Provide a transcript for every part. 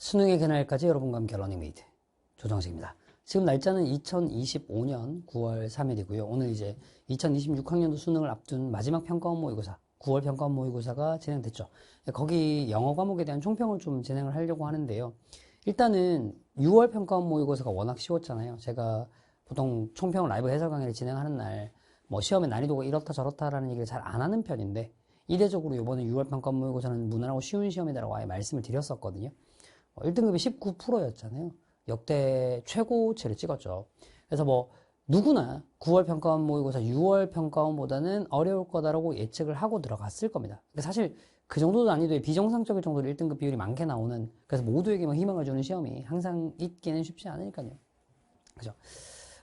수능의 그날까지 여러분과 함께 러닝메이트 조정식입니다. 지금 날짜는 2025년 9월 3일이고요. 오늘 이제 2026학년도 수능을 앞둔 마지막 평가원 모의고사, 9월 평가원 모의고사가 진행됐죠. 거기 영어 과목에 대한 총평을 좀 진행을 하려고 하는데요. 일단은 6월 평가원 모의고사가 워낙 쉬웠잖아요. 제가 보통 총평 라이브 해설 강의를 진행하는 날 뭐 시험의 난이도가 이렇다 저렇다라는 얘기를 잘 안 하는 편인데 이례적으로 이번에 6월 평가원 모의고사는 무난하고 쉬운 시험이다라고 아예 말씀을 드렸었거든요. 1등급이 19%였잖아요. 역대 최고치를 찍었죠. 그래서 뭐 누구나 9월 평가원 모의고사 6월 평가원보다는 어려울 거다라고 예측을 하고 들어갔을 겁니다. 사실 그 정도 난이도의 비정상적일 정도로 1등급 비율이 많게 나오는, 그래서 모두에게 뭐 희망을 주는 시험이 항상 있기는 쉽지 않으니까요. 그죠?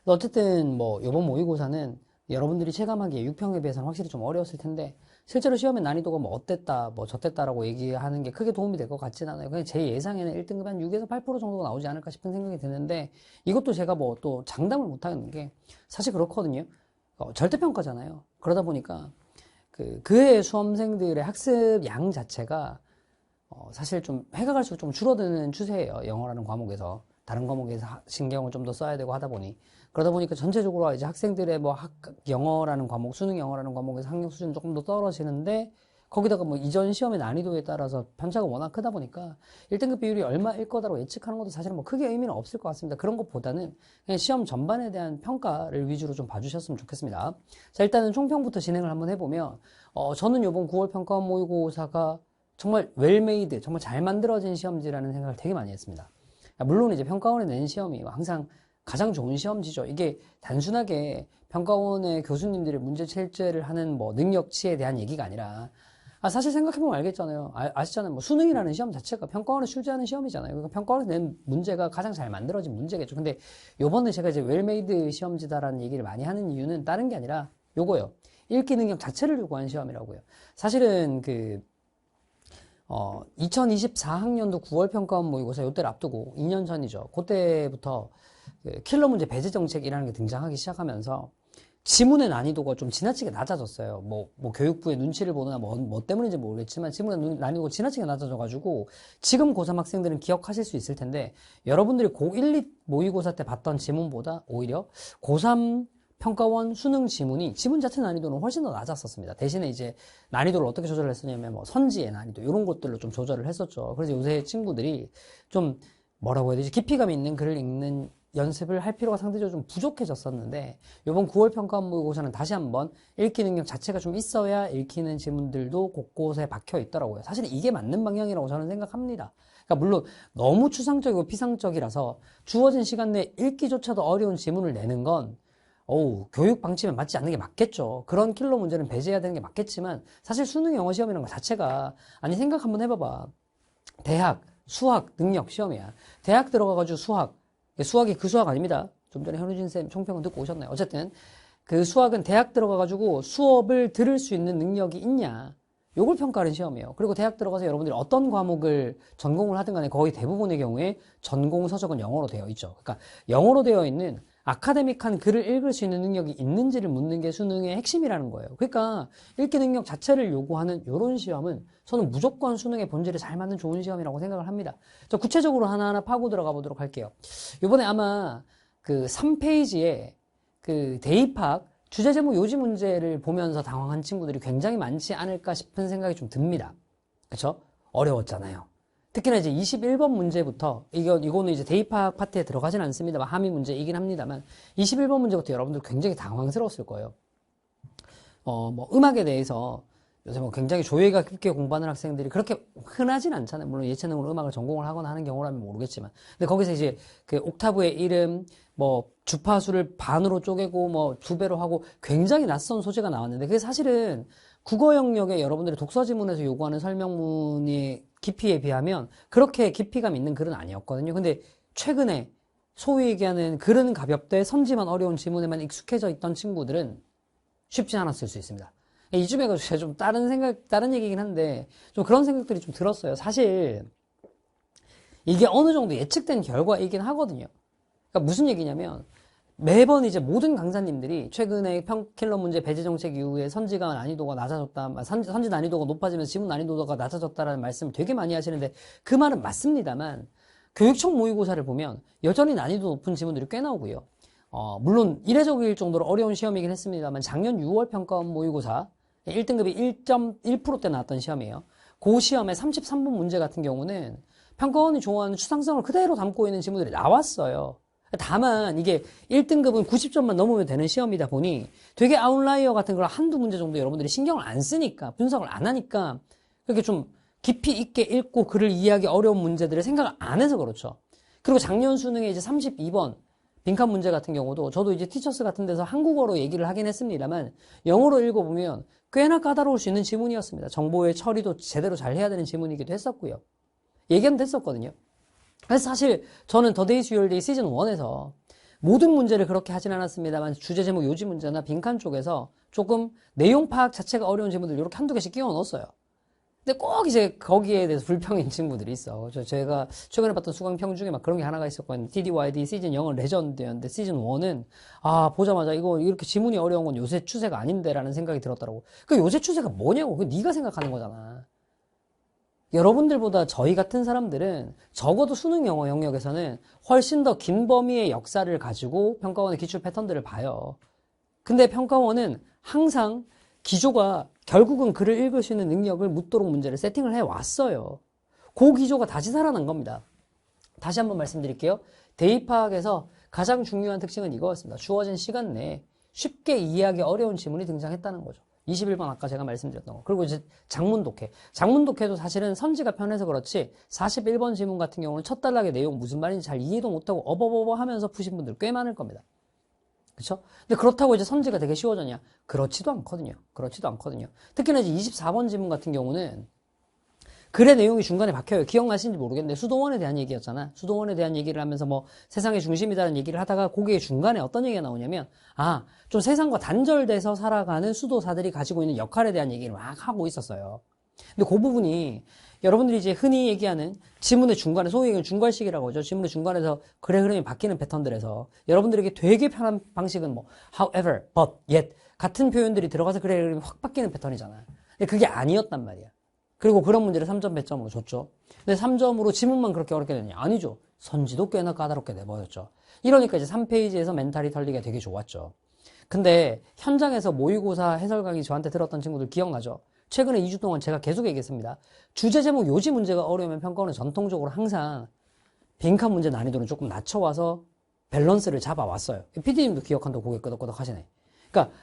어쨌든 뭐 이번 모의고사는 여러분들이 체감하기에 6평에 비해서는 확실히 좀 어려웠을 텐데 실제로 시험의 난이도가 뭐 어땠다, 뭐 저땠다라고 얘기하는 게 크게 도움이 될 것 같진 않아요. 그냥 제 예상에는 1등급 한 6에서 8% 정도가 나오지 않을까 싶은 생각이 드는데 이것도 제가 뭐 또 장담을 못 하는 게 사실 그렇거든요. 절대평가잖아요. 그러다 보니까 그해 수험생들의 학습 양 자체가 사실 좀 해가 갈수록 좀 줄어드는 추세예요. 영어라는 과목에서. 다른 과목에서 신경을 좀 더 써야 되고 하다 보니. 그러다 보니까 전체적으로 이제 학생들의 뭐 영어라는 과목, 수능 영어라는 과목에서 학력 수준이 조금 더 떨어지는데 거기다가 뭐 이전 시험의 난이도에 따라서 편차가 워낙 크다 보니까 1등급 비율이 얼마일 거다라고 예측하는 것도 사실은 뭐 크게 의미는 없을 것 같습니다. 그런 것보다는 그냥 시험 전반에 대한 평가를 위주로 좀 봐주셨으면 좋겠습니다. 자, 일단은 총평부터 진행을 한번 해보면 저는 이번 9월 평가원 모의고사가 정말 웰메이드, 정말 잘 만들어진 시험지라는 생각을 되게 많이 했습니다. 물론 이제 평가원에 낸 시험이 항상 가장 좋은 시험지죠. 이게 단순하게 평가원의 교수님들이 문제 출제를 하는 뭐 능력치에 대한 얘기가 아니라 사실 생각해보면 알겠잖아요. 아시잖아요. 뭐 수능이라는 시험 자체가 평가원에 출제하는 시험이잖아요. 그러니까 평가원에 낸 문제가 가장 잘 만들어진 문제겠죠. 근데 요번에 제가 이제 웰메이드 시험지다라는 얘기를 많이 하는 이유는 다른 게 아니라 요거요. 읽기 능력 자체를 요구하는 시험이라고요. 사실은 2024학년도 9월 평가원 모의고사 요때를 앞두고 2년 전이죠. 그때부터 킬러 문제 배제 정책이라는 게 등장하기 시작하면서 지문의 난이도가 좀 지나치게 낮아졌어요. 뭐 교육부의 눈치를 보느나 뭐 때문인지 모르겠지만 지문의 난이도가 지나치게 낮아져가지고 지금 고3 학생들은 기억하실 수 있을 텐데 여러분들이 고1, 2 모의고사 때 봤던 지문보다 오히려 고3 평가원 수능 지문 자체 난이도는 훨씬 더 낮았었습니다. 대신에 이제 난이도를 어떻게 조절을 했었냐면 뭐 선지의 난이도 이런 것들로 좀 조절을 했었죠. 그래서 요새 친구들이 좀 뭐라고 해야 되지? 깊이감 있는 글을 읽는 연습을 할 필요가 상대적으로 좀 부족해졌었는데 이번 9월 평가원 모의고사는 다시 한번 읽기 능력 자체가 좀 있어야 읽히는 지문들도 곳곳에 박혀 있더라고요. 사실 이게 맞는 방향이라고 저는 생각합니다. 그러니까 물론 너무 추상적이고 피상적이라서 주어진 시간 내에 읽기조차도 어려운 지문을 내는 건 교육 방침에 맞지 않는 게 맞겠죠. 그런 킬러 문제는 배제해야 되는 게 맞겠지만 사실 수능 영어 시험이라는 것 자체가 생각 한번 해봐봐. 대학 수학 능력 시험이야. 대학 들어가가지고 수학이 그 수학 아닙니다. 좀 전에 현우진 쌤 총평은 듣고 오셨나요? 어쨌든 그 수학은 대학 들어가가지고 수업을 들을 수 있는 능력이 있냐, 요걸 평가하는 시험이에요. 그리고 대학 들어가서 여러분들이 어떤 과목을 전공을 하든 간에 거의 대부분의 경우에 전공 서적은 영어로 되어 있죠. 그러니까 영어로 되어 있는 아카데믹한 글을 읽을 수 있는 능력이 있는지를 묻는 게 수능의 핵심이라는 거예요. 그러니까 읽기 능력 자체를 요구하는 이런 시험은 저는 무조건 수능의 본질에 잘 맞는 좋은 시험이라고 생각을 합니다. 자, 구체적으로 하나하나 파고 들어가 보도록 할게요. 이번에 아마 그 3페이지에 그 대입학 주제 제목 요지 문제를 보면서 당황한 친구들이 굉장히 많지 않을까 싶은 생각이 좀 듭니다. 그쵸? 어려웠잖아요. 특히나 이제 21번 문제부터, 이거는 이제 대입학 파트에 들어가진 않습니다만, 함의 문제이긴 합니다만, 21번 문제부터 여러분들 굉장히 당황스러웠을 거예요. 뭐, 음악에 대해서 요새 뭐 굉장히 조예가 깊게 공부하는 학생들이 그렇게 흔하진 않잖아요. 물론 예체능으로 음악을 전공을 하거나 하는 경우라면 모르겠지만. 근데 거기서 이제 그 옥타브의 이름, 뭐, 주파수를 반으로 쪼개고 뭐, 2배로 하고 굉장히 낯선 소재가 나왔는데, 그게 사실은 국어 영역에 여러분들이 독서 지문에서 요구하는 설명문의 깊이에 비하면 그렇게 깊이감 있는 글은 아니었거든요. 근데 최근에 소위 얘기하는 글은 가볍되 선지만 어려운 지문에만 익숙해져 있던 친구들은 쉽지 않았을 수 있습니다. 이쯤에 제가 좀 다른 얘기긴 한데 좀 그런 생각들이 좀 들었어요. 사실 이게 어느 정도 예측된 결과이긴 하거든요. 그러니까 무슨 얘기냐면 매번 이제 모든 강사님들이 최근에 킬러 문제 배제 정책 이후에 선지가 난이도가 낮아졌다, 선지 난이도가 높아지면서 지문 난이도가 낮아졌다라는 말씀을 되게 많이 하시는데 그 말은 맞습니다만 교육청 모의고사를 보면 여전히 난이도 높은 지문들이 꽤 나오고요. 물론 이례적일 정도로 어려운 시험이긴 했습니다만 작년 6월 평가원 모의고사 1등급이 1.1%대 나왔던 시험이에요. 그 시험의 33번 문제 같은 경우는 평가원이 좋아하는 추상성을 그대로 담고 있는 지문들이 나왔어요. 다만 이게 1등급은 90점만 넘으면 되는 시험이다 보니 되게 아웃라이어 같은 걸 한두 문제 정도 여러분들이 신경을 안 쓰니까, 분석을 안 하니까 그렇게 좀 깊이 있게 읽고 글을 이해하기 어려운 문제들을 생각을 안 해서 그렇죠. 그리고 작년 수능에 이제 32번 빈칸 문제 같은 경우도 저도 이제 티처스 같은 데서 한국어로 얘기를 하긴 했습니다만 영어로 읽어보면 꽤나 까다로울 수 있는 지문이었습니다. 정보의 처리도 제대로 잘 해야 되는 지문이기도 했었고요. 얘기는 됐었거든요. 그래서 사실 저는 더 데이즈 유얼 데이 시즌 1에서 모든 문제를 그렇게 하진 않았습니다만 주제 제목 요지 문제나 빈칸 쪽에서 조금 내용 파악 자체가 어려운 지문들 이렇게 한두 개씩 끼워 넣었어요. 근데 꼭 이제 거기에 대해서 불평인 친구들이 있어. 제가 최근에 봤던 수강평 중에 막 그런 게 하나가 있었거든요. TDYD 시즌 0은 레전드였는데 시즌 1은 보자마자 이거 이렇게 지문이 어려운 건 요새 추세가 아닌데 라는 생각이 들었더라고. 그 요새 추세가 뭐냐고. 그거 네가 생각하는 거잖아. 여러분들보다 저희 같은 사람들은 적어도 수능 영어 영역에서는 훨씬 더 긴 범위의 역사를 가지고 평가원의 기출 패턴들을 봐요. 근데 평가원은 항상 기조가 결국은 글을 읽을 수 있는 능력을 묻도록 문제를 세팅을 해왔어요. 그 기조가 다시 살아난 겁니다. 다시 한번 말씀드릴게요. 대입 파악에서 가장 중요한 특징은 이거였습니다. 주어진 시간 내에 쉽게 이해하기 어려운 지문이 등장했다는 거죠. 21번 아까 제가 말씀드렸던 거. 그리고 이제 장문 독해. 장문 독해도 사실은 선지가 편해서 그렇지 41번 지문 같은 경우는 첫 단락의 내용 무슨 말인지 잘 이해도 못하고 어버버버 하면서 푸신 분들 꽤 많을 겁니다. 그쵸? 근데 그렇다고 이제 선지가 되게 쉬워졌냐? 그렇지도 않거든요. 그렇지도 않거든요. 특히나 이제 24번 지문 같은 경우는 글의 내용이 중간에 박혀요. 기억나시는지 모르겠는데 수도원에 대한 얘기였잖아. 수도원에 대한 얘기를 하면서 뭐 세상의 중심이라는 얘기를 하다가 거기에 중간에 어떤 얘기가 나오냐면 좀 세상과 단절돼서 살아가는 수도사들이 가지고 있는 역할에 대한 얘기를 막 하고 있었어요. 근데 그 부분이 여러분들이 이제 흔히 얘기하는 지문의 중간에, 소위 얘기하는 중괄식이라고 하죠. 지문의 중간에서 글의 흐름이 바뀌는 패턴들에서 여러분들에게 되게 편한 방식은 뭐 however, but, yet 같은 표현들이 들어가서 글의 흐름이 확 바뀌는 패턴이잖아. 근데 그게 아니었단 말이야. 그리고 그런 문제를 3점 배점으로 줬죠. 근데 3점으로 지문만 그렇게 어렵게 됐냐? 아니죠. 선지도 꽤나 까다롭게 내버렸죠. 이러니까 이제 3페이지에서 멘탈이 털리기가 되게 좋았죠. 근데 현장에서 모의고사 해설 강의 저한테 들었던 친구들 기억나죠? 최근에 2주 동안 제가 계속 얘기했습니다. 주제 제목 요지 문제가 어려우면 평가원은 전통적으로 항상 빈칸 문제 난이도는 조금 낮춰와서 밸런스를 잡아왔어요. PD님도 기억한다고 고개 끄덕끄덕 하시네. 그러니까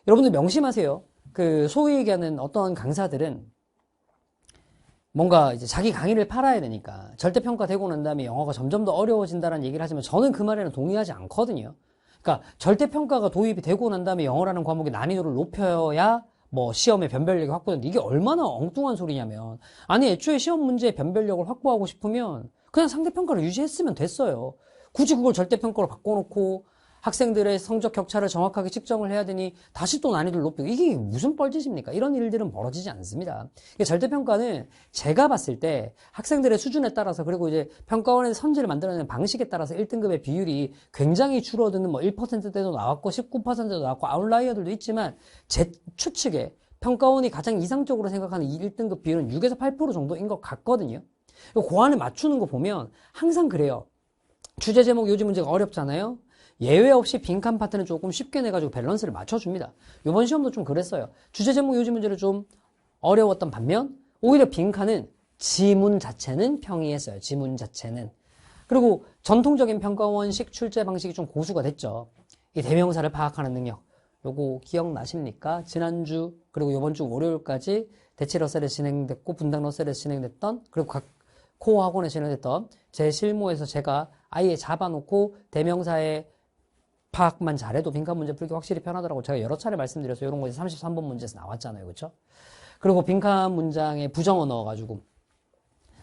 여러분들 명심하세요. 그 소위 얘기하는 어떤 강사들은 뭔가 이제 자기 강의를 팔아야 되니까 절대평가되고 난 다음에 영어가 점점 더 어려워진다는 얘기를 하지만 저는 그 말에는 동의하지 않거든요. 그러니까 절대평가가 도입이 되고 난 다음에 영어라는 과목의 난이도를 높여야 뭐 시험의 변별력이 확보된다. 이게 얼마나 엉뚱한 소리냐면 아니 애초에 시험 문제의 변별력을 확보하고 싶으면 그냥 상대평가를 유지했으면 됐어요. 굳이 그걸 절대평가로 바꿔놓고 학생들의 성적 격차를 정확하게 측정을 해야 되니 다시 또 난이도를 높이고 이게 무슨 뻘짓입니까? 이런 일들은 벌어지지 않습니다. 절대평가는 제가 봤을 때 학생들의 수준에 따라서 그리고 이제 평가원의 선지를 만들어내는 방식에 따라서 1등급의 비율이 굉장히 줄어드는 뭐 1%대도 나왔고 19%도 나왔고 아웃라이어들도 있지만 제 추측에 평가원이 가장 이상적으로 생각하는 이 1등급 비율은 6에서 8% 정도인 것 같거든요. 그 안에 맞추는 거 보면 항상 그래요. 주제 제목 요지 문제가 어렵잖아요. 예외 없이 빈칸 파트는 조금 쉽게 내가지고 밸런스를 맞춰줍니다. 이번 시험도 좀 그랬어요. 주제 제목 요지 문제를 좀 어려웠던 반면 오히려 빈칸은 지문 자체는 평이했어요. 지문 자체는. 그리고 전통적인 평가원식 출제 방식이 좀 고수가 됐죠. 이 대명사를 파악하는 능력. 요거 기억나십니까? 지난주 그리고 이번 주 월요일까지 대치 러셀에 진행됐고 분당 러셀에 진행됐던 그리고 각 코어 학원에 진행됐던 제 실무에서 제가 아예 잡아놓고 대명사의 파악만 잘해도 빈칸 문제 풀기 확실히 편하더라고 제가 여러 차례 말씀드려서 이런 거 이제 33번 문제에서 나왔잖아요. 그렇죠? 그리고 빈칸 문장에 부정어 넣어가지고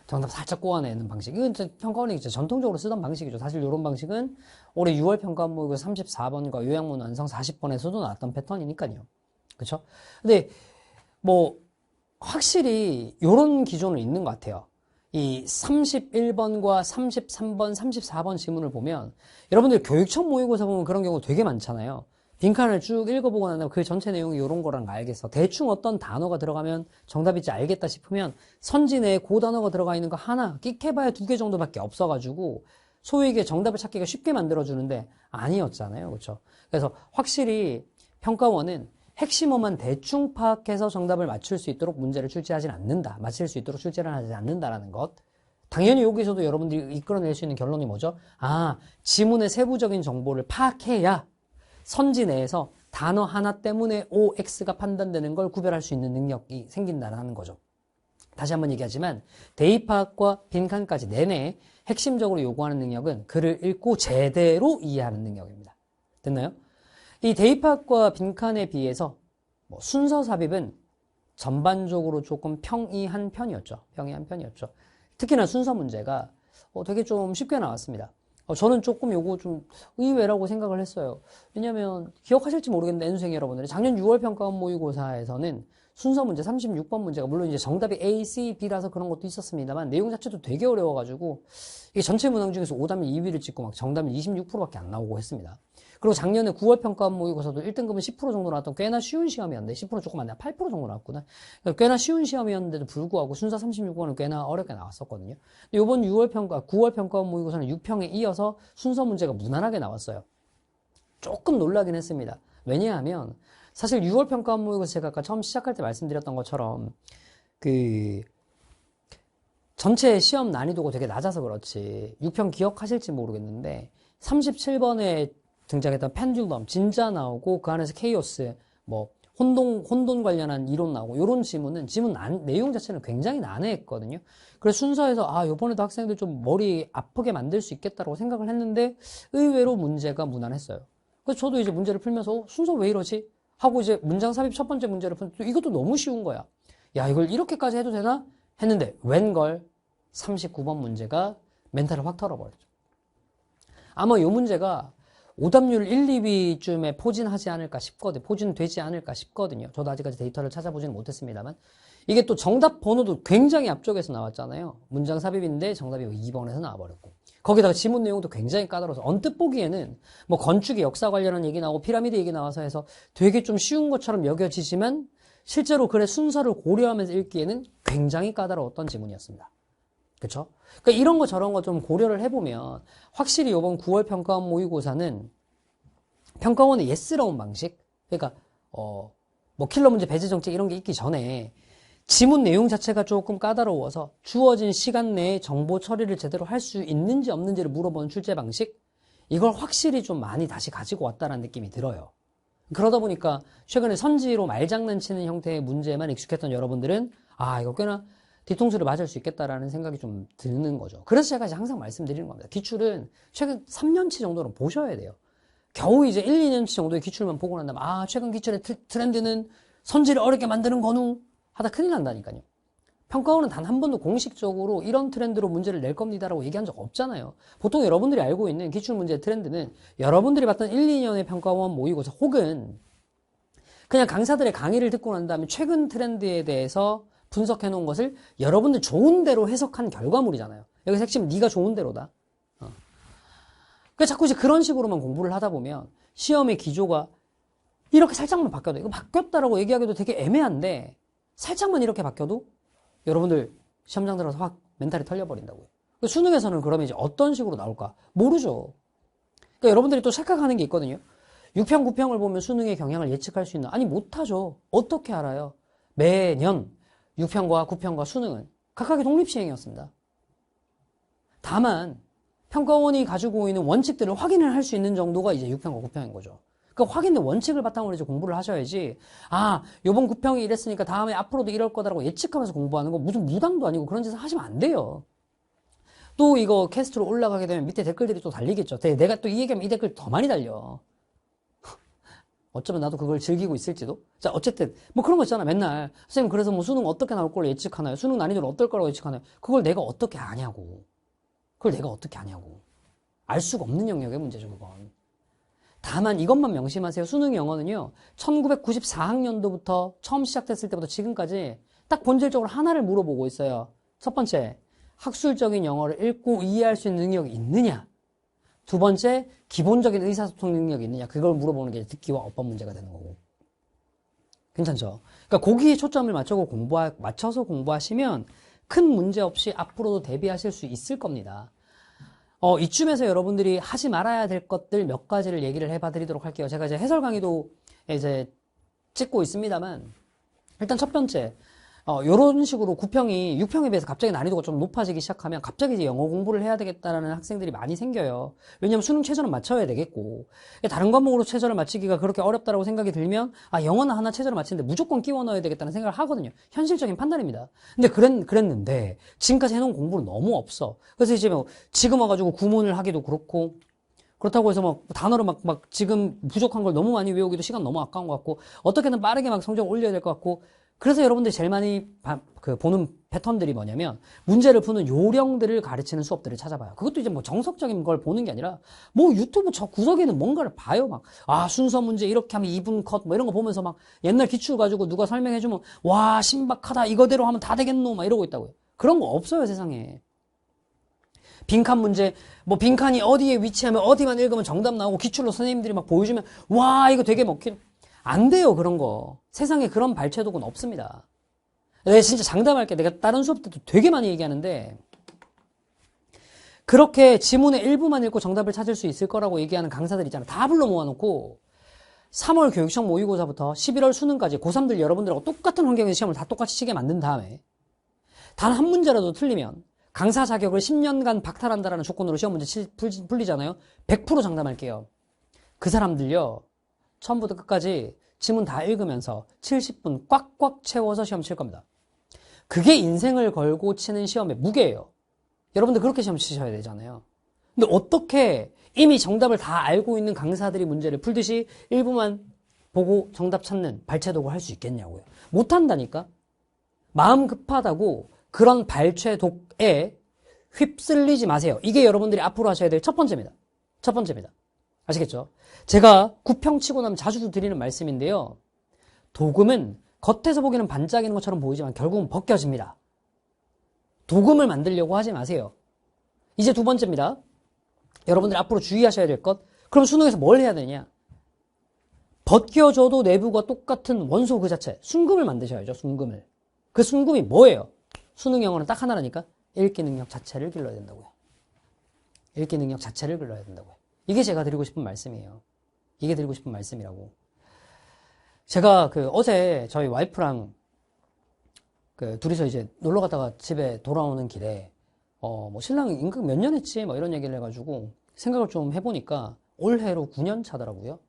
정답 살짝 꼬아내는 방식. 이건 평가원이 전통적으로 쓰던 방식이죠. 사실 이런 방식은 올해 6월 평가원 모의고사 34번과 요약문 완성 40번에서도 나왔던 패턴이니까요. 그렇죠? 근데 뭐 확실히 이런 기존은 있는 것 같아요. 이 31번과 33번, 34번 지문을 보면 여러분들 교육청 모의고사 보면 그런 경우 되게 많잖아요. 빈칸을 쭉 읽어보고 난 다음에 그 전체 내용이 이런 거란 알겠어. 대충 어떤 단어가 들어가면 정답일지 알겠다 싶으면 선지 내에 그 단어가 들어가 있는 거 하나, 끽해봐야 2개 정도밖에 없어가지고 소위 이게 정답을 찾기가 쉽게 만들어주는데 아니었잖아요. 그렇죠? 그래서 확실히 평가원은 핵심어만 대충 파악해서 정답을 맞출 수 있도록 문제를 출제하진 않는다. 맞힐 수 있도록 출제를 하지 않는다라는 것. 당연히 여기서도 여러분들이 이끌어낼 수 있는 결론이 뭐죠? 아, 지문의 세부적인 정보를 파악해야 선지 내에서 단어 하나 때문에 OX가 판단되는 걸 구별할 수 있는 능력이 생긴다는 거죠. 다시 한번 얘기하지만 대입파악과 빈칸까지 내내 핵심적으로 요구하는 능력은 글을 읽고 제대로 이해하는 능력입니다. 됐나요? 이 대입파악과 빈칸에 비해서 순서 삽입은 전반적으로 조금 평이한 편이었죠. 특히나 순서 문제가 되게 좀 쉽게 나왔습니다. 저는 조금 요거 좀 의외라고 생각을 했어요. 왜냐면 기억하실지 모르겠는데 N수생 여러분들이 작년 6월 평가원 모의고사에서는 순서 문제 36번 문제가 물론 이제 정답이 A, C, B라서 그런 것도 있었습니다만 내용 자체도 되게 어려워가지고 이게 전체 문항 중에서 오답률 2위를 찍고 막 정답률 26%밖에 안 나오고 했습니다. 그리고 작년에 9월 평가원 모의고사도 1등급은 10% 정도 나왔던 꽤나 쉬운 시험이었는데 10% 조금 안 나, 8% 정도 나왔구나. 그러니까 꽤나 쉬운 시험이었는데도 불구하고 순서 36번은 꽤나 어렵게 나왔었거든요. 근데 이번 9월 평가원 모의고사는 6평에 이어서 순서 문제가 무난하게 나왔어요. 조금 놀라긴 했습니다. 왜냐하면 사실 6월 평가원 모의고사 제가 아까 처음 시작할 때 말씀드렸던 것처럼 전체 시험 난이도가 되게 낮아서 그렇지 6평 기억하실지 모르겠는데 37번에 등장했던 펜듈럼, 진자 나오고 그 안에서 케이오스, 혼돈 관련한 이론 나오고 이런 지문 내용 자체는 굉장히 난해했거든요. 그래서 순서에서 이번에도 학생들 좀 머리 아프게 만들 수 있겠다라고 생각을 했는데 의외로 문제가 무난했어요. 그래서 저도 이제 문제를 풀면서 순서 왜 이러지? 하고 이제 문장 삽입 첫 번째 문제를 풀면서 이것도 너무 쉬운 거야. 야, 이걸 이렇게까지 해도 되나? 했는데 웬걸 39번 문제가 멘탈을 확 털어버렸죠. 아마 이 문제가 오답률 1, 2위쯤에 포진되지 않을까 싶거든요. 저도 아직까지 데이터를 찾아보지는 못했습니다만 이게 또 정답 번호도 굉장히 앞쪽에서 나왔잖아요. 문장 삽입인데 정답이 2번에서 나와버렸고 거기다가 지문 내용도 굉장히 까다로워서 언뜻 보기에는 건축의 역사 관련한 얘기 나오고 피라미드 얘기 나와서 해서 되게 좀 쉬운 것처럼 여겨지지만 실제로 글의 순서를 고려하면서 읽기에는 굉장히 까다로웠던 지문이었습니다. 그쵸? 그러니까 이런 거 저런 거 좀 고려를 해보면 확실히 이번 9월 평가원 모의고사는 평가원의 예스러운 방식, 그러니까 킬러 문제 배제 정책 이런 게 있기 전에 지문 내용 자체가 조금 까다로워서 주어진 시간 내에 정보 처리를 제대로 할 수 있는지 없는지를 물어보는 출제 방식, 이걸 확실히 좀 많이 다시 가지고 왔다는 느낌이 들어요. 그러다 보니까 최근에 선지로 말장난치는 형태의 문제만 익숙했던 여러분들은 이거 꽤나 뒤통수를 맞을 수 있겠다라는 생각이 좀 드는 거죠. 그래서 제가 이제 항상 말씀드리는 겁니다. 기출은 최근 3년치 정도는 보셔야 돼요. 겨우 이제 1, 2년치 정도의 기출만 보고 난 다음에 최근 기출의 트렌드는 선지를 어렵게 만드는 건우 하다 큰일 난다니까요. 평가원은 단 한 번도 공식적으로 이런 트렌드로 문제를 낼 겁니다라고 얘기한 적 없잖아요. 보통 여러분들이 알고 있는 기출 문제의 트렌드는 여러분들이 봤던 1, 2년의 평가원 모의고사 혹은 그냥 강사들의 강의를 듣고 난 다음에 최근 트렌드에 대해서 분석해 놓은 것을 여러분들 좋은 대로 해석한 결과물이잖아요. 여기서 핵심은 네가 좋은 대로다. 그러니까 자꾸 이제 그런 식으로만 공부를 하다 보면 시험의 기조가 이렇게 살짝만 바뀌어도 이거 바뀌었다라고 얘기하기도 되게 애매한데 살짝만 이렇게 바뀌어도 여러분들 시험장 들어서 확 멘탈이 털려버린다고요. 수능에서는 그러면 이제 어떤 식으로 나올까? 모르죠. 그러니까 여러분들이 또 착각하는 게 있거든요. 6평, 9평을 보면 수능의 경향을 예측할 수 있나? 아니 못하죠. 어떻게 알아요? 매년 6평과 9평과 수능은 각각의 독립시행이었습니다. 다만 평가원이 가지고 있는 원칙들을 확인을 할 수 있는 정도가 이제 6평과 9평인 거죠. 그러니까 확인된 원칙을 바탕으로 이제 공부를 하셔야지 요번 9평이 이랬으니까 다음에 앞으로도 이럴 거다라고 예측하면서 공부하는 거 무슨 무당도 아니고 그런 짓을 하시면 안 돼요. 또 이거 캐스트로 올라가게 되면 밑에 댓글들이 또 달리겠죠. 내가 또 이 얘기하면 이 댓글 더 많이 달려. 어쩌면 나도 그걸 즐기고 있을지도. 자, 어쨌든 그런 거 있잖아. 맨날 선생님 그래서 수능 어떻게 나올 걸 예측하나요? 수능 난이도를 어떨 거라고 예측하나요? 그걸 내가 어떻게 아냐고. 알 수가 없는 영역의 문제죠, 그건. 다만 이것만 명심하세요. 수능 영어는요. 1994학년도부터 처음 시작됐을 때부터 지금까지 딱 본질적으로 하나를 물어보고 있어요. 첫 번째, 학술적인 영어를 읽고 이해할 수 있는 능력이 있느냐? 두 번째, 기본적인 의사소통 능력이 있느냐. 그걸 물어보는 게 듣기와 어법 문제가 되는 거고. 괜찮죠? 그러니까 거기에 초점을 맞춰서 공부하시면 큰 문제 없이 앞으로도 대비하실 수 있을 겁니다. 이쯤에서 여러분들이 하지 말아야 될 것들 몇 가지를 얘기를 해봐 드리도록 할게요. 제가 이제 해설 강의도 이제 찍고 있습니다만, 일단 첫 번째, 요런 식으로 9평이 6평에 비해서 갑자기 난이도가 좀 높아지기 시작하면 갑자기 이제 영어 공부를 해야 되겠다라는 학생들이 많이 생겨요. 왜냐면 수능 최저는 맞춰야 되겠고, 다른 과목으로 최저를 맞추기가 그렇게 어렵다라고 생각이 들면, 영어는 하나 최저를 맞추는데 무조건 끼워 넣어야 되겠다는 생각을 하거든요. 현실적인 판단입니다. 근데 그랬는데, 지금까지 해놓은 공부는 너무 없어. 그래서 이제 뭐, 지금 와가지고 구문을 하기도 그렇고, 그렇다고 해서 막 단어를 막 지금 부족한 걸 너무 많이 외우기도 시간 너무 아까운 것 같고, 어떻게든 빠르게 막 성적을 올려야 될 것 같고, 그래서 여러분들이 제일 많이 보는 패턴들이 뭐냐면, 문제를 푸는 요령들을 가르치는 수업들을 찾아봐요. 그것도 이제 뭐 정석적인 걸 보는 게 아니라, 뭐 유튜브 저 구석에는 뭔가를 봐요. 막, 순서 문제 이렇게 하면 2분 컷, 뭐 이런 거 보면서 막 옛날 기출 가지고 누가 설명해주면, 와, 신박하다. 이거대로 하면 다 되겠노? 막 이러고 있다고요. 그런 거 없어요, 세상에. 빈칸 문제, 뭐 빈칸이 어디에 위치하면 어디만 읽으면 정답 나오고 기출로 선생님들이 막 보여주면, 와, 이거 되게 먹힌. 안 돼요, 그런 거. 세상에 그런 발췌도구는 없습니다. 내가 진짜 장담할게. 내가 다른 수업 때도 되게 많이 얘기하는데, 그렇게 지문의 일부만 읽고 정답을 찾을 수 있을 거라고 얘기하는 강사들 있잖아. 다 불러 모아놓고, 3월 교육청 모의고사부터 11월 수능까지 고3들 여러분들하고 똑같은 환경에서 시험을 다 똑같이 치게 만든 다음에, 단 한 문제라도 틀리면, 강사 자격을 10년간 박탈한다라는 조건으로 시험 문제 풀리잖아요. 100% 장담할게요. 그 사람들요, 처음부터 끝까지 지문 다 읽으면서 70분 꽉꽉 채워서 시험 칠 겁니다. 그게 인생을 걸고 치는 시험의 무게예요. 여러분들 그렇게 시험 치셔야 되잖아요. 근데 어떻게 이미 정답을 다 알고 있는 강사들이 문제를 풀듯이 일부만 보고 정답 찾는 발췌도구 할 수 있겠냐고요. 못한다니까. 마음 급하다고 그런 발췌독에 휩쓸리지 마세요. 이게 여러분들이 앞으로 하셔야 될 첫 번째입니다. 첫 번째입니다. 아시겠죠? 제가 9평 치고 나면 자주 드리는 말씀인데요. 도금은 겉에서 보기에는 반짝이는 것처럼 보이지만 결국은 벗겨집니다. 도금을 만들려고 하지 마세요. 이제 두 번째입니다. 여러분들이 앞으로 주의하셔야 될 것. 그럼 수능에서 뭘 해야 되냐? 벗겨져도 내부가 똑같은 원소 그 자체. 순금을 만드셔야죠. 순금을. 그 순금이 뭐예요? 수능 영어는 딱 하나라니까. 읽기 능력 자체를 길러야 된다고요. 읽기 능력 자체를 길러야 된다고요. 이게 제가 드리고 싶은 말씀이에요. 이게 드리고 싶은 말씀이라고. 제가 어제 저희 와이프랑 둘이서 이제 놀러 갔다가 집에 돌아오는 길에 뭐 신랑 임금 몇 년 했지? 뭐 이런 얘기를 해가지고 생각을 좀 해보니까 올해로 9년 차더라고요.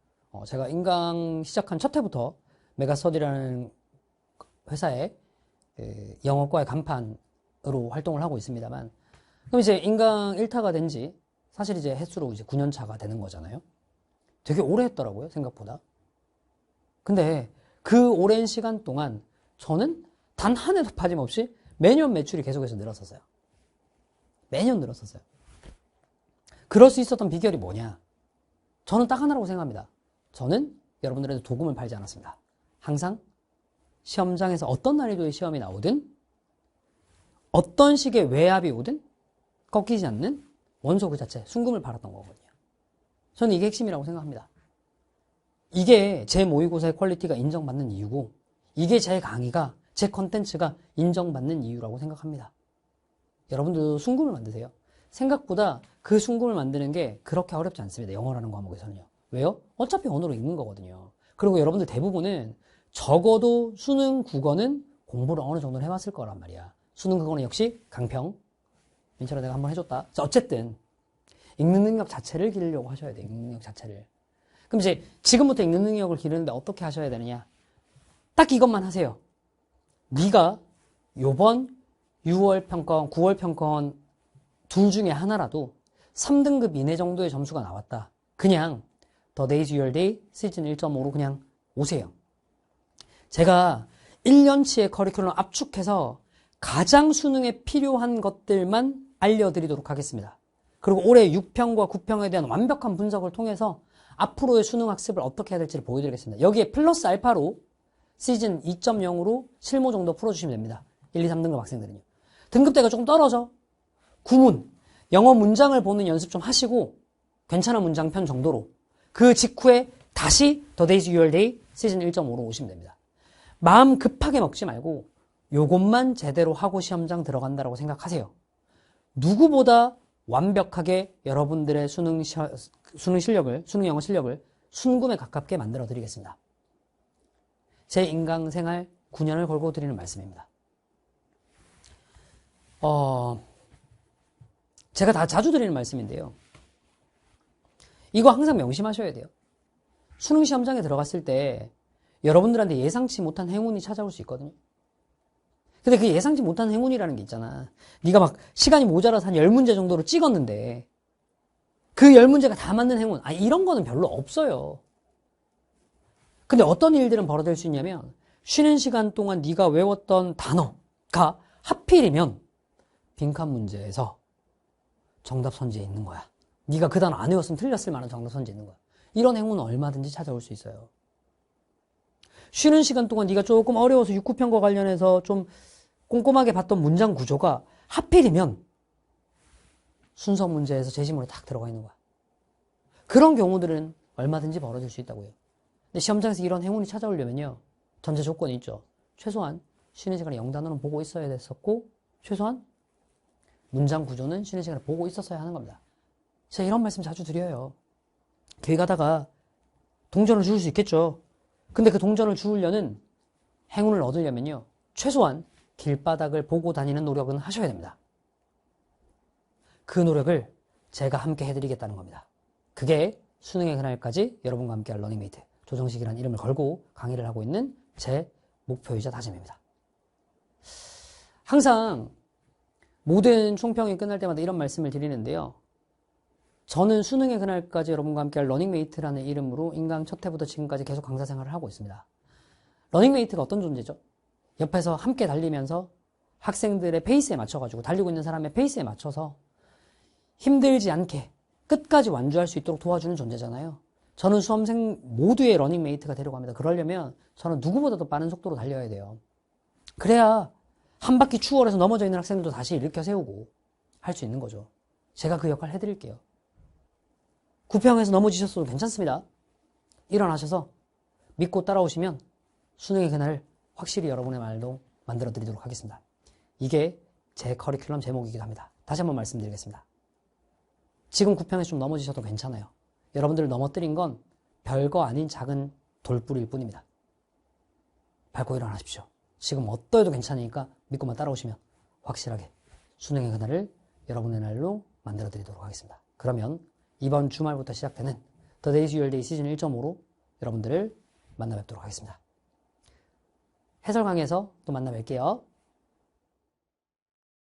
제가 인강 시작한 첫 해부터 메가스터디라는 회사에 영어과의 간판으로 활동을 하고 있습니다만, 그럼 이제 인강 1타가 된 지 사실 이제 횟수로 이제 9년 차가 되는 거잖아요. 되게 오래 했더라고요, 생각보다. 근데 그 오랜 시간 동안 저는 단 한 해도 빠짐없이 매년 매출이 계속해서 늘었었어요. 매년 늘었었어요. 그럴 수 있었던 비결이 뭐냐? 저는 딱 하나라고 생각합니다. 저는 여러분들한테 도금을 팔지 않았습니다. 항상 시험장에서 어떤 난이도의 시험이 나오든 어떤 식의 외압이 오든 꺾이지 않는 원소 그 자체, 순금을 팔았던 거거든요. 저는 이게 핵심이라고 생각합니다. 이게 제 모의고사의 퀄리티가 인정받는 이유고, 이게 제 강의가, 제 컨텐츠가 인정받는 이유라고 생각합니다. 여러분들도 순금을 만드세요. 생각보다 그 순금을 만드는 게 그렇게 어렵지 않습니다. 영어라는 과목에서는요. 왜요? 어차피 언어로 읽는 거거든요. 그리고 여러분들 대부분은 적어도 수능 국어는 공부를 어느 정도는 해왔을 거란 말이야. 수능 국어는 역시 강평. 민철아 내가 한번 해줬다. 자, 어쨌든 읽는 능력 자체를 기르려고 하셔야 돼요. 읽는 능력 자체를. 그럼 이제 지금부터 읽는 능력을 기르는데 어떻게 하셔야 되느냐? 딱 이것만 하세요. 네가 요번 6월 평가원, 9월 평가원 둘 중에 하나라도 3등급 이내 정도의 점수가 나왔다. 그냥 The Days Your Day 시즌 1.5로 그냥 오세요. 제가 1년치의 커리큘럼 압축해서 가장 수능에 필요한 것들만 알려드리도록 하겠습니다. 그리고 올해 6평과 9평에 대한 완벽한 분석을 통해서 앞으로의 수능 학습을 어떻게 해야 될지를 보여드리겠습니다. 여기에 플러스 알파로 시즌 2.0으로 실무 정도 풀어주시면 됩니다. 1, 2, 3등급 학생들은요. 등급대가 조금 떨어져. 구문, 영어 문장을 보는 연습 좀 하시고 괜찮은 문장편 정도로 그 직후에 다시 The Days Your Day 시즌 1.5로 오시면 됩니다. 마음 급하게 먹지 말고 요것만 제대로 하고 시험장 들어간다라고 생각하세요. 누구보다 완벽하게 여러분들의 수능 영어 실력을 순금에 가깝게 만들어 드리겠습니다. 제 인강생활 9년을 걸고 드리는 말씀입니다. 제가 다 자주 드리는 말씀인데요. 이거 항상 명심하셔야 돼요. 수능 시험장에 들어갔을 때 여러분들한테 예상치 못한 행운이 찾아올 수 있거든요. 근데 그 예상치 못한 행운이라는 게 있잖아. 네가 막 시간이 모자라서 한 10문제 정도로 찍었는데 그 10문제가 다 맞는 행운. 이런 거는 별로 없어요. 근데 어떤 일들은 벌어질 수 있냐면 쉬는 시간 동안 네가 외웠던 단어가 하필이면 빈칸 문제에서 정답 선지에 있는 거야. 네가 그 단어 안 외웠으면 틀렸을 만한 정답 선지에 있는 거야. 이런 행운은 얼마든지 찾아올 수 있어요. 쉬는 시간 동안 네가 조금 어려워서 육구편과 관련해서 좀 꼼꼼하게 봤던 문장 구조가 하필이면 순서 문제에서 제시문에 딱 들어가 있는 거야. 그런 경우들은 얼마든지 벌어질 수 있다고요. 근데 시험장에서 이런 행운이 찾아오려면요. 전제 조건이 있죠. 최소한 쉬는 시간에 영단어는 보고 있어야 됐었고 최소한 문장 구조는 쉬는 시간에 보고 있었어야 하는 겁니다. 제가 이런 말씀 자주 드려요. 길 가다가 동전을 주울 수 있겠죠. 근데 그 동전을 주우려는 행운을 얻으려면요. 최소한 길바닥을 보고 다니는 노력은 하셔야 됩니다. 그 노력을 제가 함께 해드리겠다는 겁니다. 그게 수능의 그날까지 여러분과 함께할 러닝메이트 조정식이라는 이름을 걸고 강의를 하고 있는 제 목표이자 다짐입니다. 항상 모든 총평이 끝날 때마다 이런 말씀을 드리는데요. 저는 수능의 그날까지 여러분과 함께할 러닝메이트라는 이름으로 인강 첫 해부터 지금까지 계속 강사 생활을 하고 있습니다. 러닝메이트가 어떤 존재죠? 옆에서 함께 달리면서 학생들의 페이스에 맞춰가지고 달리고 있는 사람의 페이스에 맞춰서 힘들지 않게 끝까지 완주할 수 있도록 도와주는 존재잖아요. 저는 수험생 모두의 러닝메이트가 되려고 합니다. 그러려면 저는 누구보다도 빠른 속도로 달려야 돼요. 그래야 한 바퀴 추월해서 넘어져 있는 학생들도 다시 일으켜 세우고 할 수 있는 거죠. 제가 그 역할 해드릴게요. 구평에서 넘어지셨어도 괜찮습니다. 일어나셔서 믿고 따라오시면 수능의 그날을 확실히 여러분의 말도 만들어 드리도록 하겠습니다. 이게 제 커리큘럼 제목이기도 합니다. 다시 한번 말씀드리겠습니다. 지금 구평에서 좀 넘어지셔도 괜찮아요. 여러분들을 넘어뜨린 건 별거 아닌 작은 돌뿌리일 뿐입니다. 밟고 일어나십시오. 지금 어떠해도 괜찮으니까 믿고만 따라오시면 확실하게 수능의 그날을 여러분의 날로 만들어 드리도록 하겠습니다. 그러면 이번 주말부터 시작되는 The Days Your Day 시즌 1.5로 여러분들을 만나 뵙도록 하겠습니다. 해설 강의에서 또 만나 뵐게요.